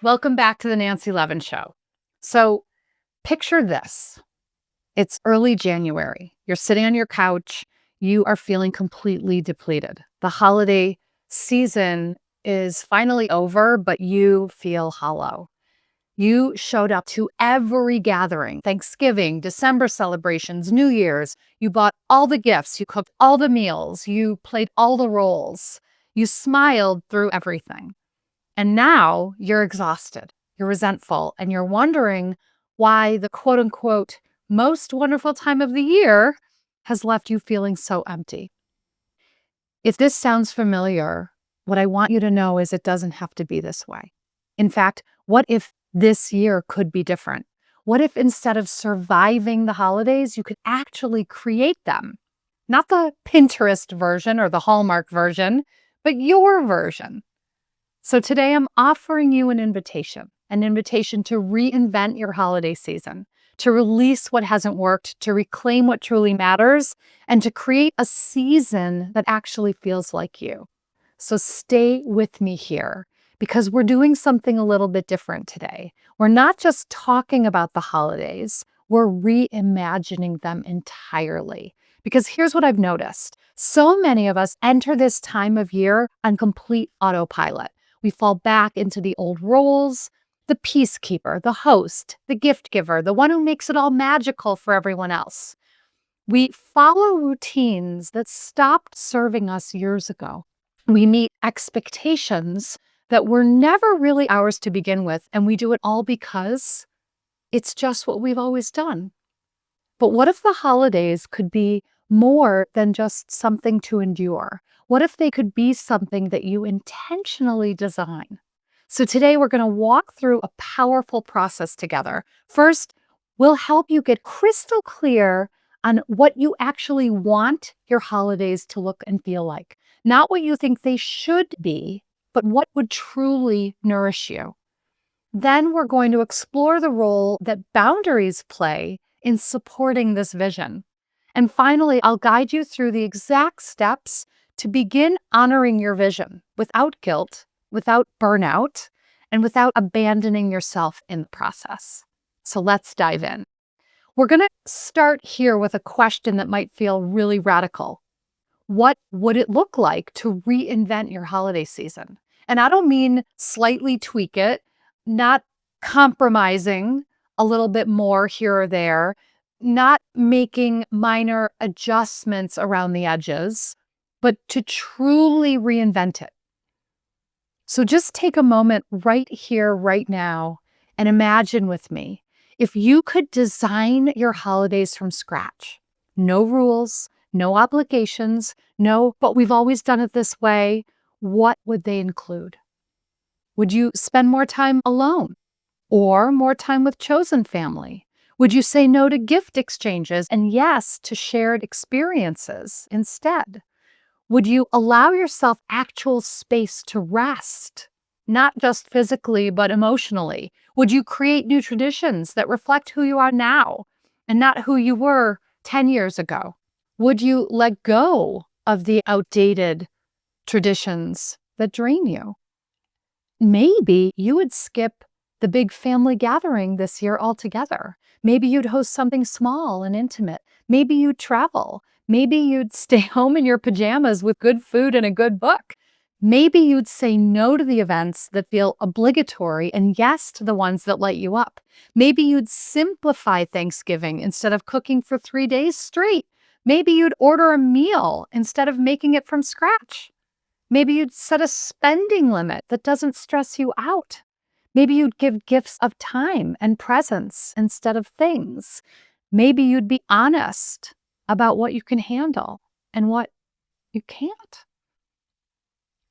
Welcome back to the Nancy Levin Show. So, picture this. It's early January. You're sitting on your couch. You are feeling completely depleted. The holiday season is finally over, but you feel hollow. You showed up to every gathering, Thanksgiving, December celebrations, New Year's. You bought all the gifts. You cooked all the meals. You played all the roles. You smiled through everything. And now you're exhausted, you're resentful, and you're wondering why the quote unquote most wonderful time of the year has left you feeling so empty. If this sounds familiar, what I want you to know is it doesn't have to be this way. In fact, what if this year could be different? What if instead of surviving the holidays, you could actually create them? Not the Pinterest version or the Hallmark version, but your version. So today I'm offering you an invitation to reinvent your holiday season, to release what hasn't worked, to reclaim what truly matters, and to create a season that actually feels like you. So stay with me here because we're doing something a little bit different today. We're not just talking about the holidays, we're reimagining them entirely. Because here's what I've noticed. So many of us enter this time of year on complete autopilot. We fall back into the old roles, the peacekeeper, the host, the gift giver, the one who makes it all magical for everyone else. We follow routines that stopped serving us years ago. We meet expectations that were never really ours to begin with, and we do it all because it's just what we've always done. But what if the holidays could be more than just something to endure? What if they could be something that you intentionally design? So today we're going to walk through a powerful process together. First, we'll help you get crystal clear on what you actually want your holidays to look and feel like. Not what you think they should be, but what would truly nourish you. Then we're going to explore the role that boundaries play in supporting this vision. And finally, I'll guide you through the exact steps to begin honoring your vision without guilt, without burnout, and without abandoning yourself in the process. So let's dive in. We're going to start here with a question that might feel really radical. What would it look like to reinvent your holiday season? And I don't mean slightly tweak it, not compromising a little bit more here or there, not making minor adjustments around the edges, but to truly reinvent it. So just take a moment right here, right now, and imagine with me if you could design your holidays from scratch. No rules, no obligations, no, but we've always done it this way. What would they include? Would you spend more time alone or more time with chosen family? Would you say no to gift exchanges and yes to shared experiences instead? Would you allow yourself actual space to rest, not just physically, but emotionally? Would you create new traditions that reflect who you are now and not who you were 10 years ago? Would you let go of the outdated traditions that drain you? Maybe you would skip the big family gathering this year altogether. Maybe you'd host something small and intimate. Maybe you'd travel. Maybe you'd stay home in your pajamas with good food and a good book. Maybe you'd say no to the events that feel obligatory and yes to the ones that light you up. Maybe you'd simplify Thanksgiving instead of cooking for 3 days straight. Maybe you'd order a meal instead of making it from scratch. Maybe you'd set a spending limit that doesn't stress you out. Maybe you'd give gifts of time and presence instead of things. Maybe you'd be honest about what you can handle and what you can't.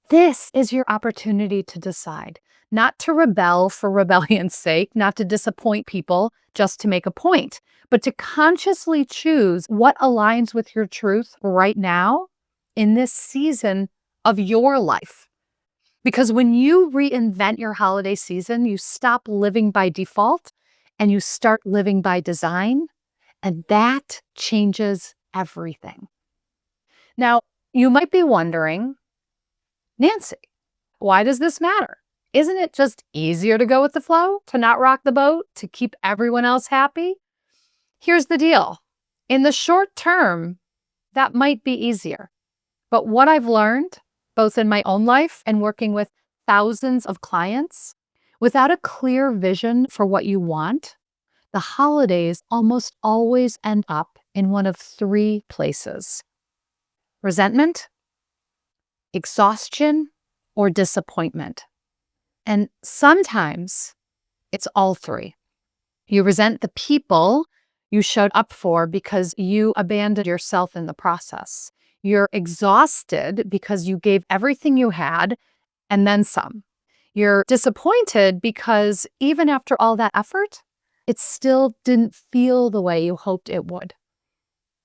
This is your opportunity to decide, not to rebel for rebellion's sake, not to disappoint people just to make a point, but to consciously choose what aligns with your truth right now in this season of your life. Because when you reinvent your holiday season, you stop living by default and you start living by design, and that changes everything. Now, you might be wondering, Nancy, why does this matter? Isn't it just easier to go with the flow, to not rock the boat, to keep everyone else happy? Here's the deal. In the short term, that might be easier. But what I've learned, both in my own life and working with thousands of clients, without a clear vision for what you want, the holidays almost always end up in one of three places: resentment, exhaustion, or disappointment. And sometimes it's all three. You resent the people you showed up for because you abandoned yourself in the process. You're exhausted because you gave everything you had and then some. You're disappointed because even after all that effort, it still didn't feel the way you hoped it would.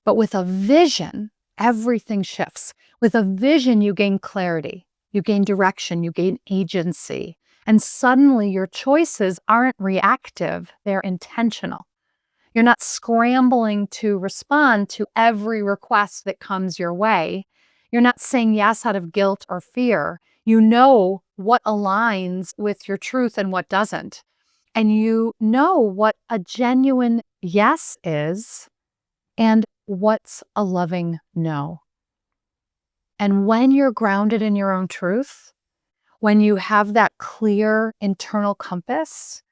But with a vision, everything shifts. With a vision, you gain clarity, you gain direction, you gain agency. And suddenly your choices aren't reactive, they're intentional. You're not scrambling to respond to every request that comes your way. You're not saying yes out of guilt or fear. You know what aligns with your truth and what doesn't. And you know what a genuine yes is and what's a loving no. And when you're grounded in your own truth, when you have that clear internal compass,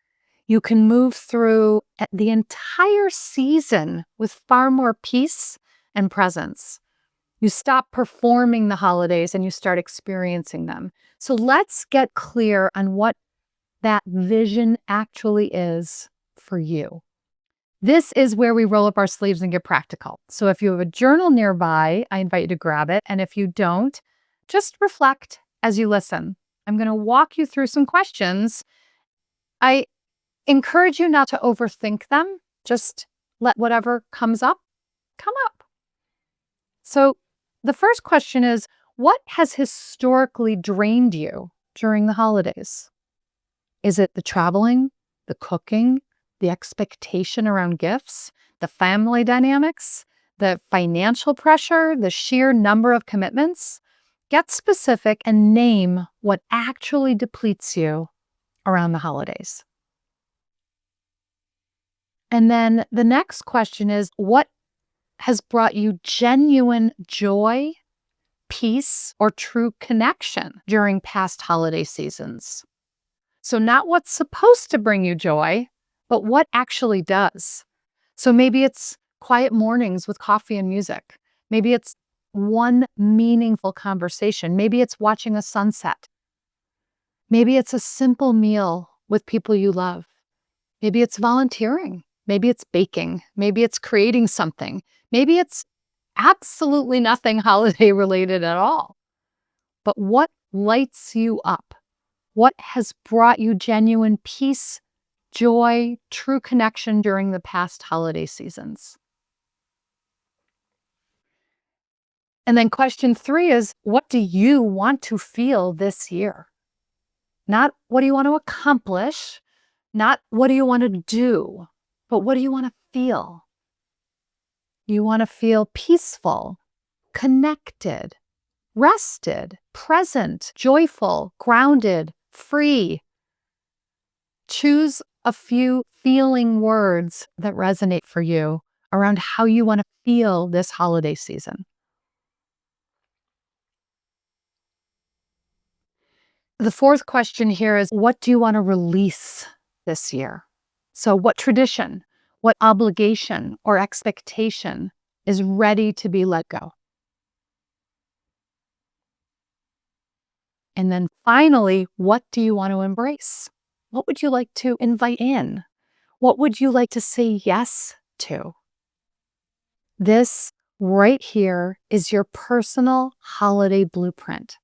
you can move through the entire season with far more peace and presence. You stop performing the holidays and you start experiencing them. So let's get clear on what that vision actually is for you. This is where we roll up our sleeves and get practical. So if you have a journal nearby, I invite you to grab it. And if you don't, just reflect as you listen. I'm going to walk you through some questions. I encourage you not to overthink them. Just let whatever comes up, come up. So the first question is, what has historically drained you during the holidays? Is it the traveling, the cooking, the expectation around gifts, the family dynamics, the financial pressure, the sheer number of commitments? Get specific and name what actually depletes you around the holidays. And then the next question is, what has brought you genuine joy, peace, or true connection during past holiday seasons? So not what's supposed to bring you joy, but what actually does. So maybe it's quiet mornings with coffee and music. Maybe it's one meaningful conversation. Maybe it's watching a sunset. Maybe it's a simple meal with people you love. Maybe it's volunteering. Maybe it's baking. Maybe it's creating something. Maybe it's absolutely nothing holiday related at all. But what lights you up? What has brought you genuine peace, joy, true connection during the past holiday seasons? And then question 3 is, what do you want to feel this year? Not what do you want to accomplish, not what do you want to do, but what do you want to feel? You want to feel peaceful, connected, rested, present, joyful, grounded, free. Choose a few feeling words that resonate for you around how you want to feel this holiday season. The fourth question here is, what do you want to release this year? So what tradition, what obligation or expectation is ready to be let go? And then finally, what do you want to embrace? What would you like to invite in? What would you like to say yes to? This right here is your personal holiday blueprint.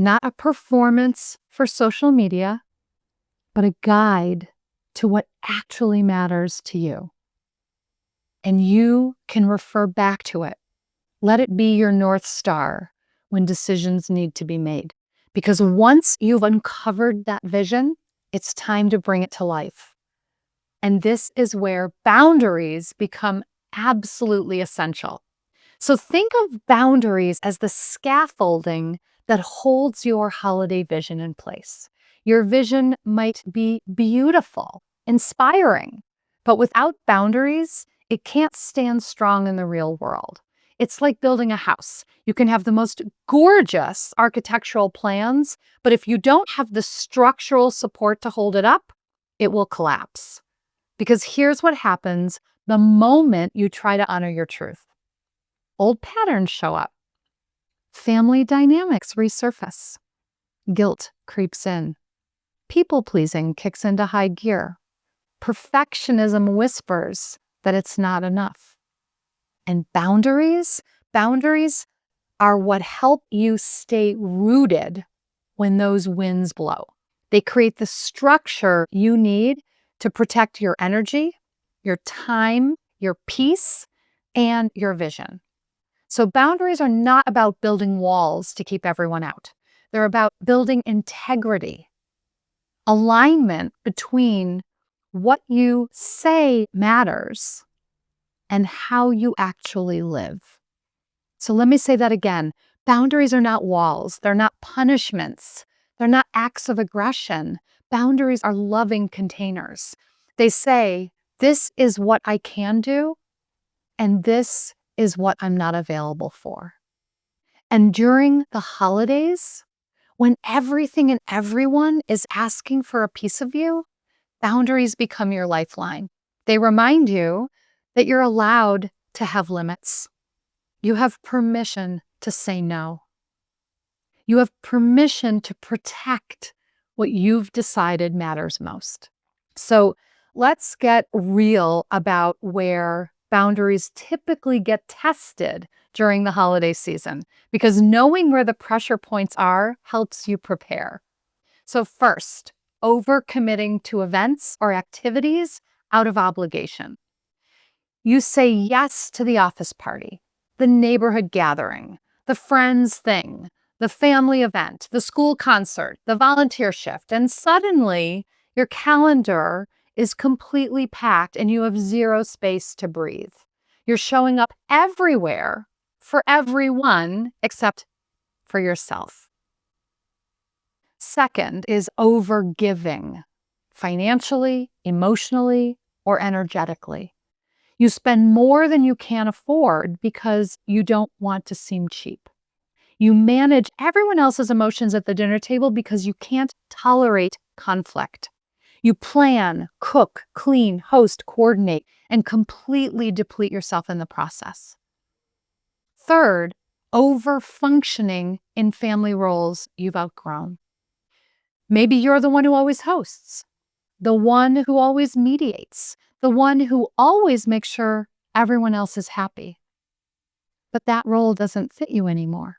Not a performance for social media, but a guide to what actually matters to you. And you can refer back to it. Let it be your North Star when decisions need to be made. Because once you've uncovered that vision, it's time to bring it to life. And this is where boundaries become absolutely essential. So think of boundaries as the scaffolding that holds your holiday vision in place. Your vision might be beautiful, inspiring, but without boundaries, it can't stand strong in the real world. It's like building a house. You can have the most gorgeous architectural plans, but if you don't have the structural support to hold it up, it will collapse. Because here's what happens the moment you try to honor your truth. Old patterns show up. Family dynamics resurface. Guilt creeps in. People-pleasing kicks into high gear. Perfectionism whispers that it's not enough. And boundaries are what help you stay rooted when those winds blow. They create the structure you need to protect your energy, your time, your peace, and your vision. So boundaries are not about building walls to keep everyone out. They're about building integrity, alignment between what you say matters and how you actually live. So let me say that again. Boundaries are not walls. They're not punishments. They're not acts of aggression. Boundaries are loving containers. They say, this is what I can do, and this is what I'm not available for. And during the holidays, when everything and everyone is asking for a piece of you, boundaries become your lifeline. They remind you that you're allowed to have limits. You have permission to say no. You have permission to protect what you've decided matters most. So let's get real about where boundaries typically get tested during the holiday season, because knowing where the pressure points are helps you prepare. So first, overcommitting to events or activities out of obligation. You say yes to the office party, the neighborhood gathering, the friends thing, the family event, the school concert, the volunteer shift, and suddenly your calendar is completely packed and you have zero space to breathe. You're showing up everywhere for everyone except for yourself. Second is overgiving, financially, emotionally, or energetically. You spend more than you can afford because you don't want to seem cheap. You manage everyone else's emotions at the dinner table because you can't tolerate conflict. You plan, cook, clean, host, coordinate, and completely deplete yourself in the process. Third, over-functioning in family roles you've outgrown. Maybe you're the one who always hosts, the one who always mediates, the one who always makes sure everyone else is happy. But that role doesn't fit you anymore.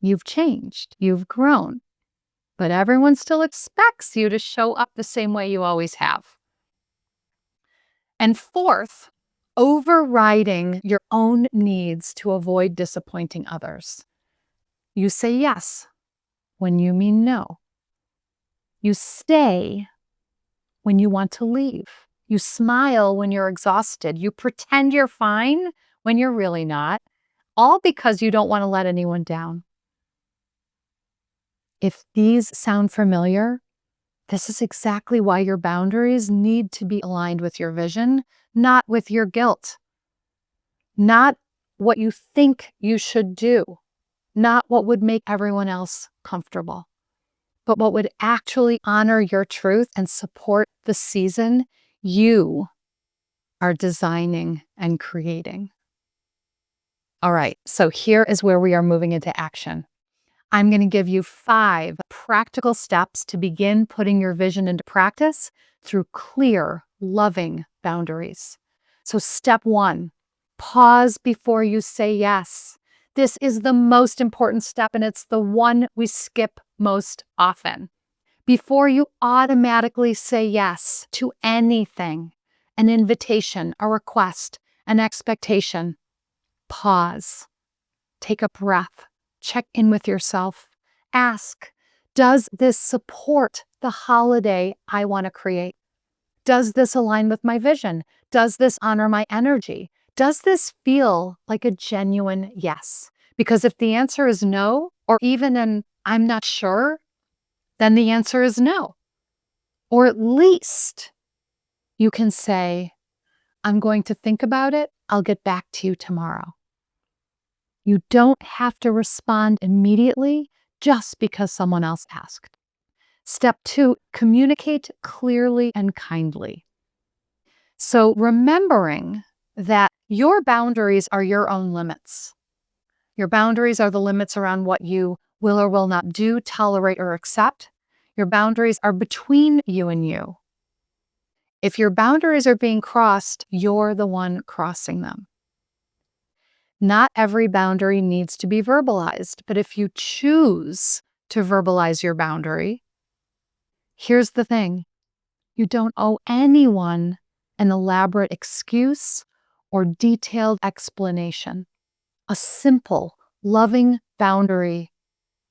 You've changed, you've grown, but everyone still expects you to show up the same way you always have. And fourth, overriding your own needs to avoid disappointing others. You say yes when you mean no. You stay when you want to leave. You smile when you're exhausted. You pretend you're fine when you're really not, all because you don't want to let anyone down. If these sound familiar, this is exactly why your boundaries need to be aligned with your vision, not with your guilt, not what you think you should do, not what would make everyone else comfortable, but what would actually honor your truth and support the season you are designing and creating. All right, so here is where we are moving into action. I'm going to give you 5 practical steps to begin putting your vision into practice through clear, loving boundaries. So step 1, pause before you say yes. This is the most important step, and it's the one we skip most often. Before you automatically say yes to anything, an invitation, a request, an expectation, pause, take a breath, check in with yourself. Ask, does this support the holiday I want to create? Does this align with my vision? Does this honor my energy? Does this feel like a genuine yes? Because if the answer is no, or even an I'm not sure, then the answer is no. Or at least you can say, I'm going to think about it. I'll get back to you tomorrow. You don't have to respond immediately just because someone else asked. Step 2, communicate clearly and kindly. So remembering that your boundaries are your own limits. Your boundaries are the limits around what you will or will not do, tolerate, or accept. Your boundaries are between you and you. If your boundaries are being crossed, you're the one crossing them. Not every boundary needs to be verbalized, but if you choose to verbalize your boundary, here's the thing. You don't owe anyone an elaborate excuse or detailed explanation. A simple, loving boundary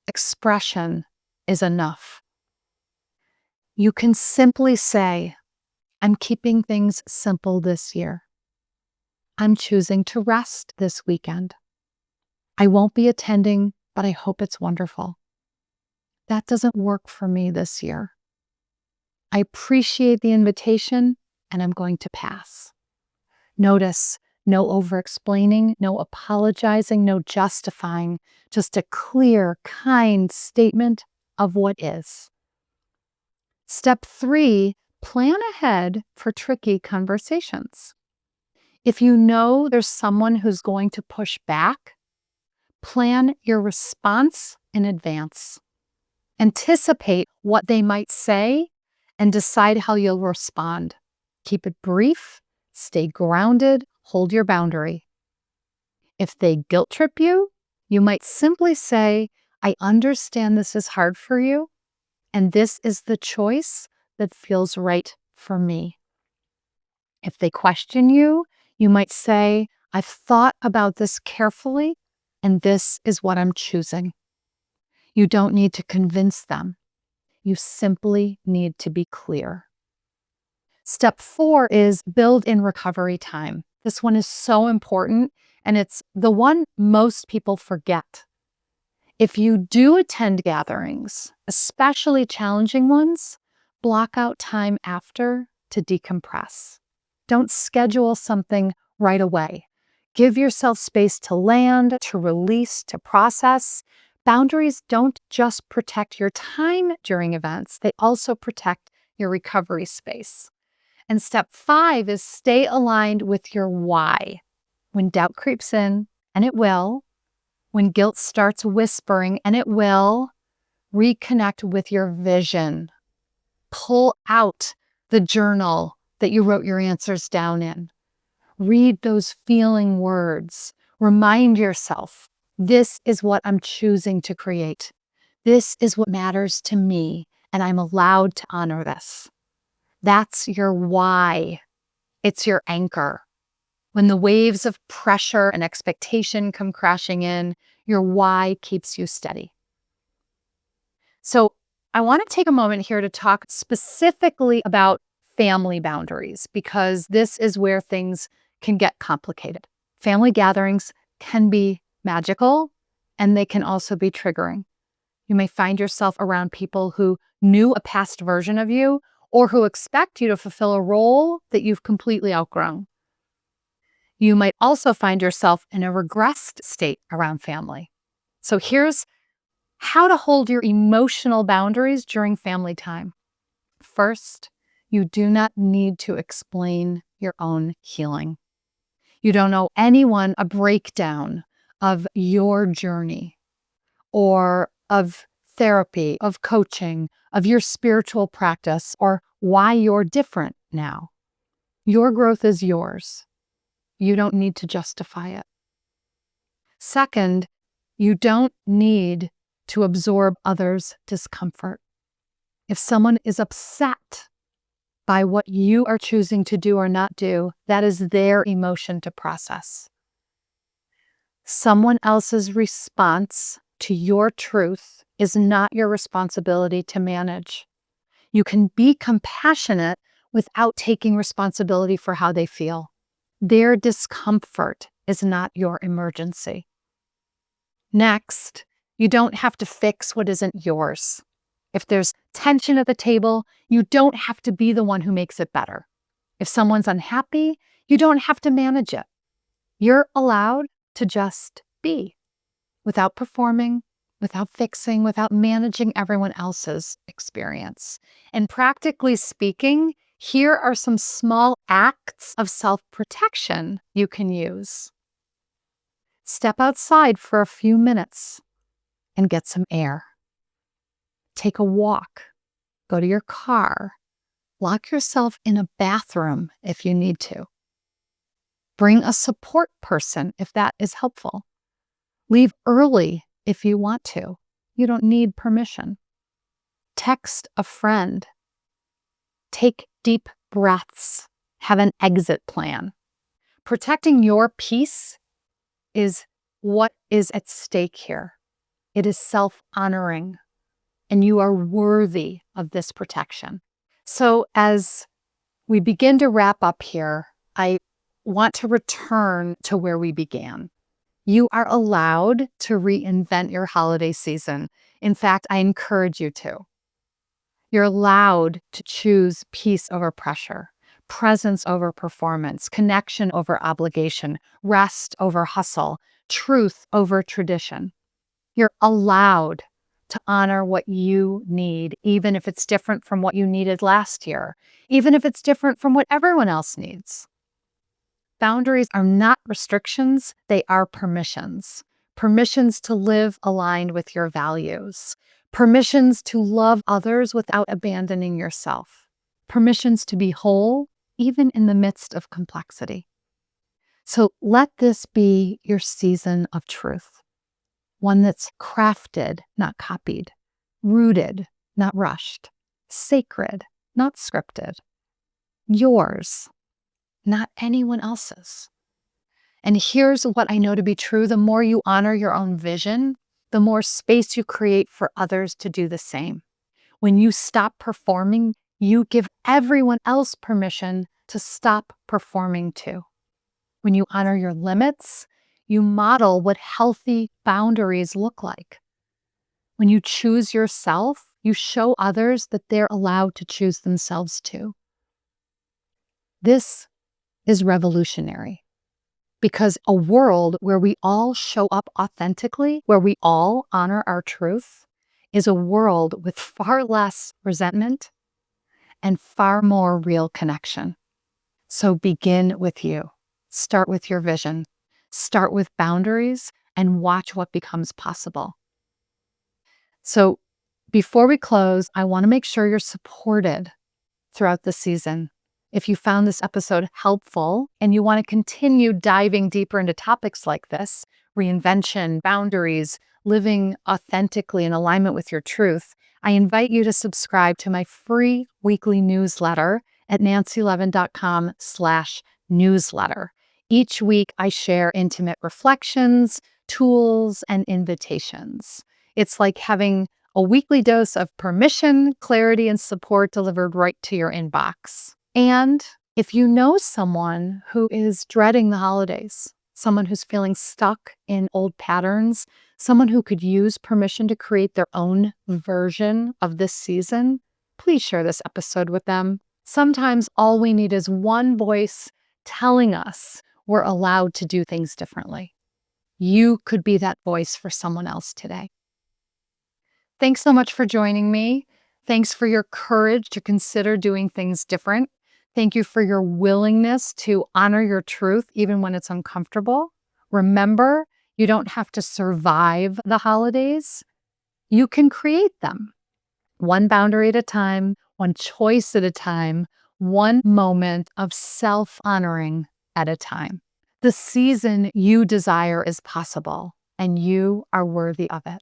expression is enough. You can simply say, I'm keeping things simple this year. I'm choosing to rest this weekend. I won't be attending, but I hope it's wonderful. That doesn't work for me this year. I appreciate the invitation, and I'm going to pass. Notice no over-explaining, no apologizing, no justifying, just a clear, kind statement of what is. Step 3, plan ahead for tricky conversations. If you know there's someone who's going to push back, plan your response in advance. Anticipate what they might say and decide how you'll respond. Keep it brief, stay grounded, hold your boundary. If they guilt trip you, you might simply say, I understand this is hard for you, and this is the choice that feels right for me. If they question you, you might say, I've thought about this carefully, and this is what I'm choosing. You don't need to convince them. You simply need to be clear. Step 4 is build in recovery time. This one is so important, and it's the one most people forget. If you do attend gatherings, especially challenging ones, block out time after to decompress. Don't schedule something right away. Give yourself space to land, to release, to process. Boundaries don't just protect your time during events, they also protect your recovery space. And step 5 is stay aligned with your why. When doubt creeps in, and it will, when guilt starts whispering, and it will, reconnect with your vision. Pull out the journal that you wrote your answers down in. Read those feeling words. Remind yourself, this is what I'm choosing to create. This is what matters to me, and I'm allowed to honor this. That's your why. It's your anchor. When the waves of pressure and expectation come crashing in, your why keeps you steady. So I want to take a moment here to talk specifically about family boundaries, because this is where things can get complicated. Family gatherings can be magical, and they can also be triggering. You may find yourself around people who knew a past version of you or who expect you to fulfill a role that you've completely outgrown. You might also find yourself in a regressed state around family. So here's how to hold your emotional boundaries during family time. First, you do not need to explain your own healing. You don't owe anyone a breakdown of your journey or of therapy, of coaching, of your spiritual practice, or why you're different now. Your growth is yours. You don't need to justify it. Second, you don't need to absorb others' discomfort. If someone is upset by what you are choosing to do or not do, that is their emotion to process. Someone else's response to your truth is not your responsibility to manage. You can be compassionate without taking responsibility for how they feel. Their discomfort is not your emergency. Next, You don't have to fix what isn't yours. If there's tension at the table, you don't have to be the one who makes it better. If someone's unhappy, you don't have to manage it. You're allowed to just be without performing, without fixing, without managing everyone else's experience. And practically speaking, here are some small acts of self-protection you can use. Step outside for a few minutes and get some air. Take a walk. Go to your car. Lock yourself in a bathroom if you need to. Bring a support person if that is helpful. Leave early if you want to. You don't need permission. Text a friend. Take deep breaths. Have an exit plan. Protecting your peace is what is at stake here. It is self-honoring, and you are worthy of this protection. So as we begin to wrap up here, I want to return to where we began. You are allowed to reinvent your holiday season. In fact, I encourage you to. You're allowed to choose peace over pressure, presence over performance, connection over obligation, rest over hustle, truth over tradition. You're allowed to honor what you need, even if it's different from what you needed last year, even if it's different from what everyone else needs. Boundaries are not restrictions, they are permissions. Permissions to live aligned with your values. Permissions to love others without abandoning yourself. Permissions to be whole, even in the midst of complexity. So let this be your season of truth. One that's crafted, not copied. Rooted, not rushed. Sacred, not scripted. Yours, not anyone else's. And here's what I know to be true. The more you honor your own vision, the more space you create for others to do the same. When you stop performing, you give everyone else permission to stop performing too. When you honor your limits, you model what healthy boundaries look like. When you choose yourself, you show others that they're allowed to choose themselves too. This is revolutionary. Because a world where we all show up authentically, where we all honor our truth, is a world with far less resentment and far more real connection. So begin with you. Start with your vision. Start with boundaries and watch what becomes possible. So before we close, I want to make sure you're supported throughout the season. If you found this episode helpful and you want to continue diving deeper into topics like this, reinvention, boundaries, living authentically in alignment with your truth, I invite you to subscribe to my free weekly newsletter at nancylevin.com/newsletter. Each week, I share intimate reflections, tools, and invitations. It's like having a weekly dose of permission, clarity, and support delivered right to your inbox. And if you know someone who is dreading the holidays, someone who's feeling stuck in old patterns, someone who could use permission to create their own version of this season, please share this episode with them. Sometimes all we need is one voice telling us we're allowed to do things differently. You could be that voice for someone else today. Thanks so much for joining me. Thanks for your courage to consider doing things different. Thank you for your willingness to honor your truth even when it's uncomfortable. Remember, you don't have to survive the holidays. You can create them. One boundary at a time, one choice at a time, one moment of self-honoring at a time. The season you desire is possible, and you are worthy of it.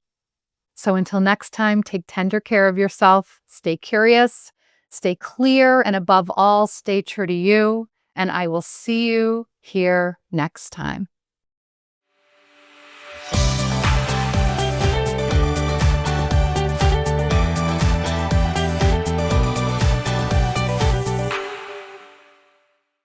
So until next time, take tender care of yourself, stay curious, stay clear, and above all, stay true to you. And I will see you here next time.